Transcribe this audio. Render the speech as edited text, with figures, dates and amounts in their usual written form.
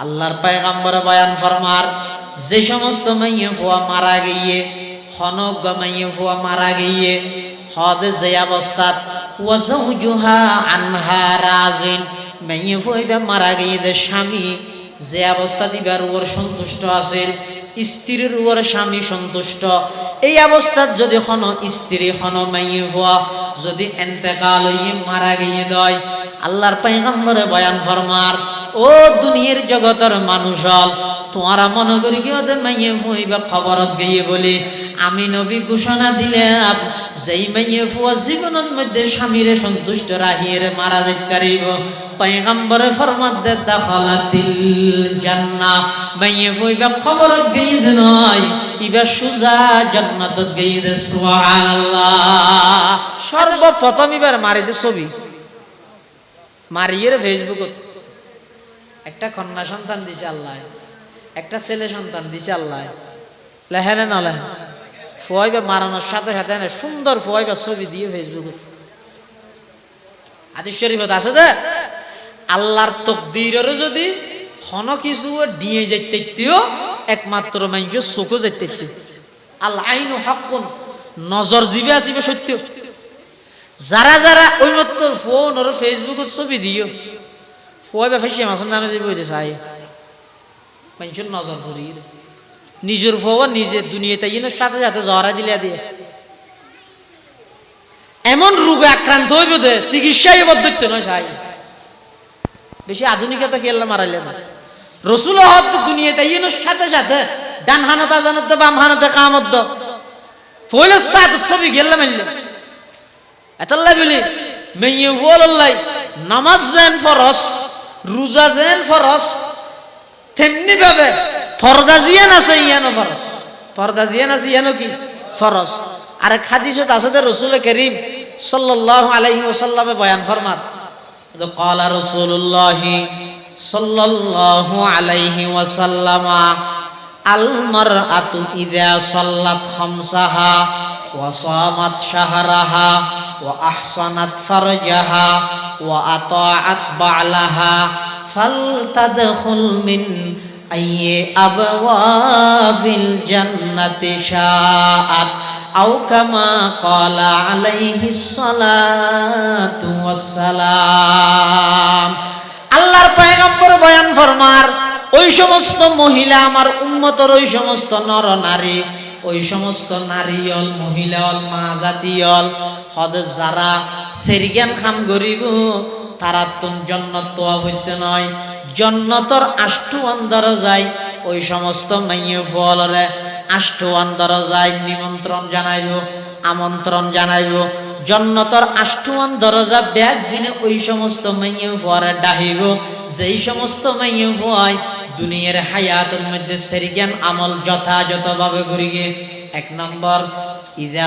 আল্লাহর পয়গম্বর বয়ান ফরমার যে সমস্ত মাইয়ে ফুয়া মারা গিয়ে হনক মাইয়ে ফুয়া মারা গিয়ে হদ যে অবস্থাত ওয়াজউজুহা আনহা রাজিন মাইয়ে ফুয়া মারা গিয়ে দে স্বামী যে অবস্থা দিবার উপর সন্তুষ্ট আছে স্ত্রীর উপর স্বামী সন্তুষ্ট এই অবস্থাত যদি হন স্ত্রী হন মাইয়ে ফুয়া যদি ইন্তেকাল হইয়ে মারা গিয়ে দেয় আল্লাহর পয়গম্বরে বয়ান ফরমার ও দুনিয়ার জগতের মানুষ হল তোমারা মনে করি কি ওদের মাইয়ে ফুইবা খবরত গিয়ে বলি আমি নবী ঘোষণা দিলাম যেই মাইয়ে ফুয়া জীবনের মধ্যে স্বামীরে সন্তুষ্ট রাহিয়ে মারা যাইতে পারিব পয়গম্বরে ফরমান দে দাখালাতিল জান্নাহ মাইয়ে ফুইবা খবরত গিয়ে দে নয় ইবা সুজা জান্নাতত গিয়ে দে সুবহানাল্লাহ। সর্বপ্রথম এবার মারি দে ছবি মারিয়ে ফেসবুকত একটা কন্যা সন্তান দিছে আল্লাহ একটা ছেলে সন্তান দিছে আল্লাহ লেহেনে না লেহেন ফুয়াইবা মারানোর সাথে সাথে সুন্দর ফুয়াইবা ছবি দিয়ে ফেসবুকে হাদিস শরীফত আছে দে আল্লাহর তকদিরেরও যদি হন কিছু দিয়ে যাইতেও একমাত্র মানুষ চোখও যাইতে আল আইনু হাক্কুন নজর জিবে আসিবে সত্য যারা যারা ওই মাত্র ফোন ওর ফেসবুকের ছবি দিও ফুয়াইবা ফেসে মাসুন জানো যে বইতে চাই মানুষের নজর করি নিজের ফুয়া নিজের দুনিয়াতে সাথে সাথে জহরা দিলে দিয়ে এমন রোগে আক্রান্ত হইব দে চিকিৎসাই পদ্ধতি নয় চাই বেশি আধুনিকতা কেল্লা মারাইলে না রসুল হদ দুনিয়াতে সাথে সাথে ডান হানতা জানত বাম হানতে কামত ফইল সাত ছবি গেল্লা মারলে এতাল্লাই বলি মেয়ে ফুয়াল্লাই নামাজ যেন ফরজ রোজা যেন ফরজ তেমনি ভাবে ফরদা জিয়ান আছে ইয়ানো ফরজ ফরদা জিয়ান আছে ইয়ানো কি ফরজ আর হাদিসত আছে যে রাসূল করিম সাল্লাল্লাহু আলাইহি ওয়াসাল্লামে বয়ান ফরমান তো ক্বালা রাসূলুল্লাহ সাল্লাল্লাহু আলাইহি ওয়াসাল্লাম আল মারআতু ইযা সাল্লাত খামসাহা ওয়া সামাত শাহরাহা ওয়া আহসানাত ফারজাহা ওয়া আতাআত বা'লাহা ফালতাদখুল মিন আইয়ি আবওয়াবিল জান্নাতি শাআত আও কামা ক্বালা আলাইহিস সালাতু ওয়াসসালাম। আল্লাহর পয়গম্বর বয়ান ফরমার ওই সমস্ত মহিলা আমার উম্মতের ওই সমস্ত নর নারী ওই সমস্ত নারীল মহিলাল মা জাতিয়ল হদ যারা সেরিগান খাম গরিব তারা তুম জন্নত তোয়াব হইতে নয় জন্নতর আষ্টু অন্দর যায় ওই সমস্ত মাইয়ে ফলরে আষ্টু অন্দর যায় নিমন্ত্রণ জানাইব আমন্ত্রণ জানাইব জন্নতর আষ্টু অন্দর যা ব্যাগ দিনে ওই সমস্ত মাইয়ে ফরে ডাহিব যেই সমস্ত মাইয়ে ফয় দুনিয়ার হায়াতের মধ্যে সেরিগান আমল যথাযথভাবে করিয়ে এক নম্বর ইদা